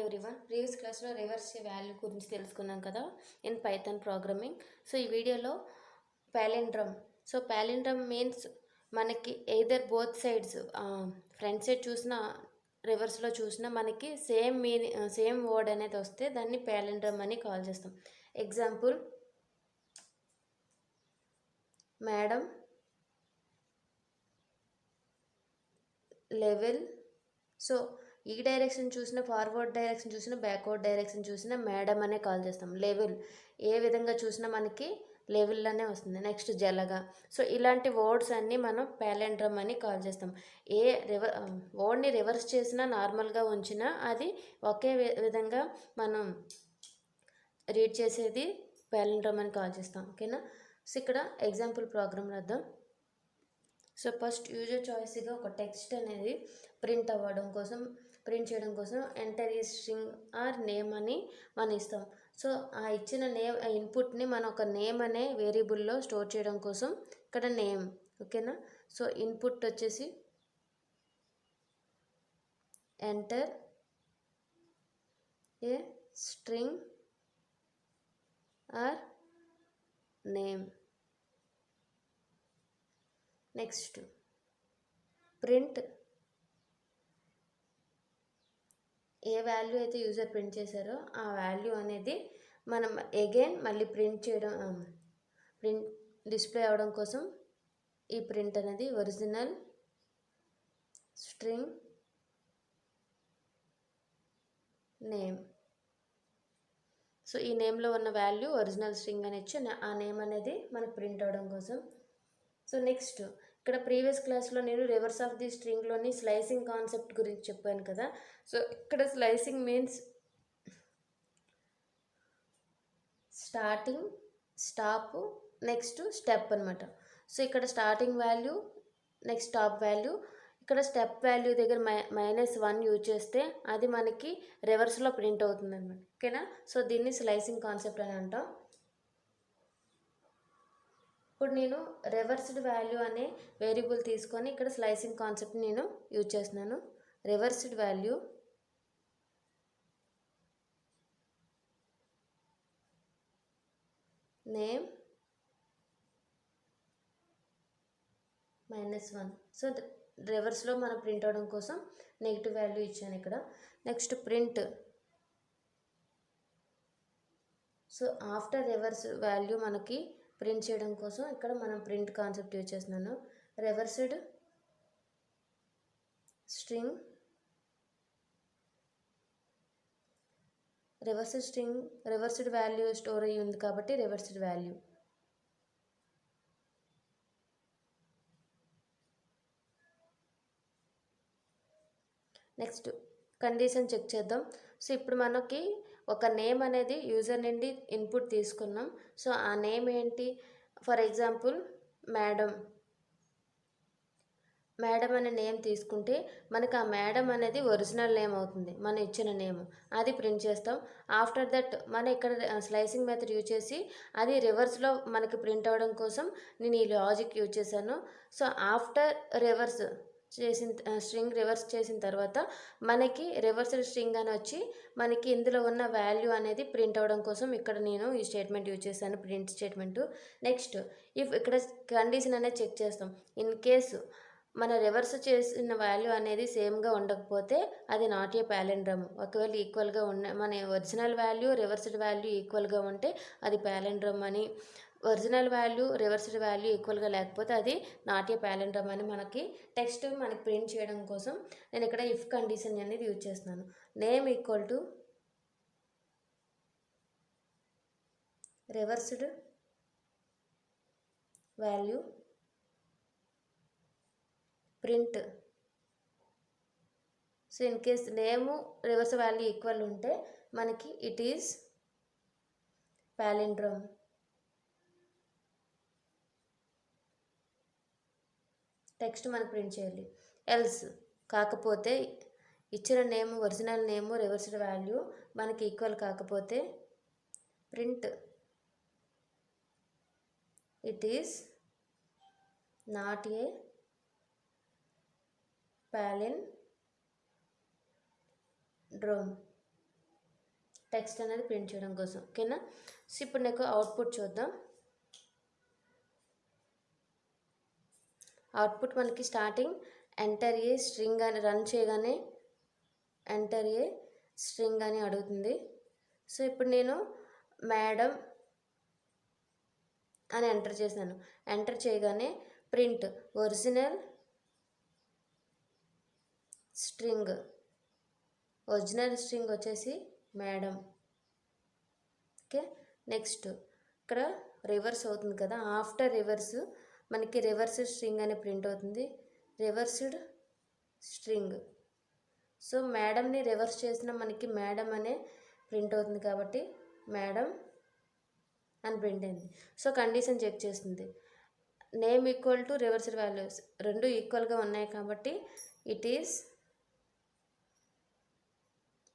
Everyone, previous క్లాస్లో reverse value గురించి తెలుసుకున్నాం కదా ఇన్ పైథాన్ ప్రోగ్రామింగ్. సో ఈ వీడియోలో ప్యాలిండ్రమ్. సో ప్యాలిండ్రమ్ మీన్స్ మనకి either both sides, front side చూసినా రివర్స్లో చూసినా మనకి సేమ్ వర్డ్ అనేది వస్తే దాన్ని ప్యాలిండ్రమ్ అని కాల్ చేస్తాం. Example, madam, level. సో ఈ డైరెక్షన్ చూసిన, ఫార్వర్డ్ డైరెక్షన్ చూసిన, బ్యాక్వర్డ్ డైరెక్షన్ చూసిన మేడం అనే కాల్ చేస్తాం. లెవెల్ ఏ విధంగా చూసినా మనకి లెవెల్లోనే వస్తుంది. నెక్స్ట్ జలగా. సో ఇలాంటి వర్డ్స్ అన్నీ మనం ప్యాలిండ్రమ్ అని కాల్ చేస్తాం. ఏ వర్డ్ని రివర్స్ చేసినా, నార్మల్గా ఉంచినా అది ఒకే విధంగా మనం రీడ్ చేసేది ప్యాలిండ్రమ్ అని కాల్ చేస్తాం. ఓకేనా? సో ఇక్కడ ఎగ్జాంపుల్ ప్రోగ్రామ్ రాద్దాం. సో ఫస్ట్ యూజర్ చాయిస్గా ఒక టెక్స్ట్ అనేది ప్రింట్ చేయడం కోసం ఎంటర్ ఈ స్ట్రింగ్ ఆర్ నేమ్ అని మనం ఇస్తాం. సో ఆ ఇచ్చిన నేమ్, ఆ ఇన్పుట్ని మనం ఒక నేమ్ అనే వేరియబుల్లో స్టోర్ చేయడం కోసం ఇక్కడ నేమ్. ఓకేనా? సో ఇన్పుట్ వచ్చేసి enter a string or name. Next print a value అయితే యూజర్ ప్రింట్ చేశారో ఆ వాల్యూ అనేది మనం అగైన్ మళ్ళీ ప్రింట్ డిస్ప్లే అవ్వడం కోసం ఈ ప్రింట్ అనేది ఒరిజినల్ స్ట్రింగ్ నేమ్. సో ఈ నేమ్లో ఉన్న వాల్యూ ఒరిజినల్ స్ట్రింగ్ అని ఇచ్చి ఆ నేమ్ అనేది మనకు ప్రింట్ అవ్వడం కోసం. సో నెక్స్ట్ ఇక్కడ ప్రీవియస్ క్లాస్లో నేను రివర్స్ ఆఫ్ ది స్ట్రింగ్లోని స్లైసింగ్ కాన్సెప్ట్ గురించి చెప్పాను కదా. సో ఇక్కడ slicing means starting, stop, next step అనమాట. సో ఇక్కడ starting value, next stop value. ఇక్కడ స్టెప్ వాల్యూ దగ్గర -1 యూజ్ చేస్తే అది మనకి రివర్స్లో ప్రింట్ అవుతుంది అనమాట. ఓకేనా? సో దీన్ని స్లైసింగ్ కాన్సెప్ట్ అని అంటాం. ఇప్పుడు నేను రివర్స్డ్ వాల్యూ అనే వేరియబుల్ తీసుకొని ఇక్కడ స్లైసింగ్ కాన్సెప్ట్ నేను యూజ్ చేస్తున్నాను. Reversed value name -1. సో రివర్స్లో మనం ప్రింట్ అవడం కోసం నెగిటివ్ వాల్యూ ఇచ్చాను ఇక్కడ. Next print. So after reverse value మనకి ప్రింట్ చేయడం కోసం ఇక్కడ మనం ప్రింట్ కాన్సెప్ట్ యూజ్ చేస్తున్నాను. Reversed string, reversed value store అయ్యి ఉంది కాబట్టి reversed value. Next condition check చేద్దాం. సో ఇప్పుడు మనకి ఒక నేమ్ అనేది యూజర్ నుండి ఇన్పుట్ తీసుకున్నాం. సో ఆ నేమ్ ఏంటి? ఫర్ ఎగ్జాంపుల్ మేడం అనే నేమ్ తీసుకుంటే మనకు ఆ మేడం అనేది ఒరిజినల్ నేమ్ అవుతుంది, మనం ఇచ్చిన నేమ్. అది ప్రింట్ చేస్తాం. ఆఫ్టర్ దట్ మనం ఇక్కడ స్లైసింగ్ మెథడ్ యూజ్ చేసి అది రివర్స్లో మనకి ప్రింట్ అవ్వడం కోసం నేను ఈ లాజిక్ యూజ్ చేశాను. సో ఆఫ్టర్ స్ట్రింగ్ రివర్స్ చేసిన తర్వాత మనకి రివర్సల్ స్ట్రింగ్ అని వచ్చి మనకి ఇందులో ఉన్న వాల్యూ అనేది ప్రింట్ అవ్వడం కోసం ఇక్కడ నేను ఈ స్టేట్మెంట్ యూజ్ చేశాను, ప్రింట్ స్టేట్మెంటు. నెక్స్ట్ ఇక్కడ కండిషన్ అనేది చెక్ చేస్తాం. ఇన్ కేసు మన రివర్స్ చేసిన వాల్యూ అనేది సేమ్గా ఉండకపోతే అది నాట్ ఏ ప్యాలిండ్రమ్. ఒకవేళ ఈక్వల్గా మన ఒరిజినల్ వాల్యూ, రివర్స్డ్ వాల్యూ ఈక్వల్గా ఉంటే అది ప్యాలిండ్రమ్ అని, ఒరిజినల్ వాల్యూ, రివర్స్డ్ వాల్యూ ఈక్వల్గా లేకపోతే అది నాట్ ఏ ప్యాలిండ్రమ్ అని మనకి టెక్స్ట్ మనకి ప్రింట్ చేయడం కోసం నేను ఇక్కడ ఇఫ్ కండిషన్ అనేది యూజ్ చేస్తున్నాను. Name equal to reversed value print. So in case name reverse value equal ఉంటే మనకి ఇట్ ఈస్ ప్యాలిండ్రమ్. టెక్స్ట్ మనకు ప్రింట్ చేయాలి. ఎల్స్ కాకపోతే ఇచ్చిన నేమ్, ఒరిజినల్ నేము, రివర్స్డ్ వాల్యూ మనకి ఈక్వల్ కాకపోతే print it is not a palindrome. Text అనేది ప్రింట్ చేయడం కోసం. ఓకేనా? సో ఇప్పుడు నీకు అవుట్పుట్ చూద్దాం. అవుట్పుట్ మనకి స్టార్టింగ్ ఎంటర్ ఏ స్ట్రింగ్ అని రన్ చేయగానే ఎంటర్ ఏ స్ట్రింగ్ అని అడుగుతుంది. సో ఇప్పుడు నేను మేడం అని ఎంటర్ చేశాను. ఎంటర్ చేయగానే ప్రింట్ ఒరిజినల్ స్ట్రింగ్ వచ్చేసి మేడం. ఓకే, నెక్స్ట్ ఇక్కడ రివర్స్ అవుతుంది కదా, ఆఫ్టర్ రివర్స్ మనకి రివర్స్ స్ట్రింగ్ అని ప్రింట్ అవుతుంది. Reversed string. సో మేడంని రివర్స్ చేసిన మనకి మేడం అనే ప్రింట్ అవుతుంది కాబట్టి మేడం అని ప్రింట్ అయింది. సో కండిషన్ చెక్ చేస్తుంది. Name equal to reversed values రెండు ఈక్వల్గా ఉన్నాయి కాబట్టి ఇట్ ఈస్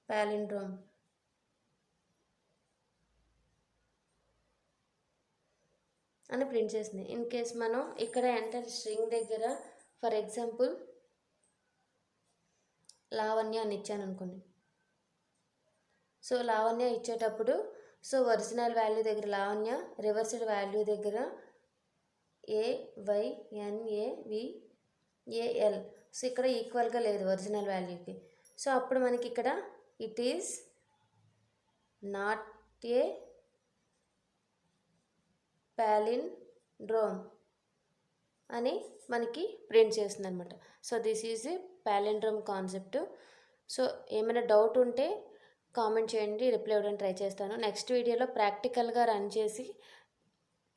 palindrome. అని ప్రింట్ చేసింది. ఇన్ కేస్ మనం ఇక్కడ ఎంటర్ స్ట్రింగ్ దగ్గర ఫర్ ఎగ్జాంపుల్ లావణ్య అని ఇచ్చాను అనుకోండి. సో లావణ్య ఇచ్చేటప్పుడు సో ఒరిజినల్ వాల్యూ దగ్గర లావణ్య, రివర్స్డ్ వాల్యూ దగ్గర AYNAVAL. సో ఇక్కడ ఈక్వల్గా లేదు ఒరిజినల్ వాల్యూకి. సో అప్పుడు మనకి ఇక్కడ it is not a palindrome అని మనకి ప్రింట్ చేస్తుంది అనమాట. So this is a palindrome concept. So ఏమైనా డౌట్ ఉంటే కామెంట్ చేయండి, రిప్లై ఇవ్వడానికి ట్రై చేస్తాను. నెక్స్ట్ వీడియోలో ప్రాక్టికల్గా రన్ చేసి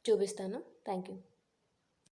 చూపిస్తాను. Thank you.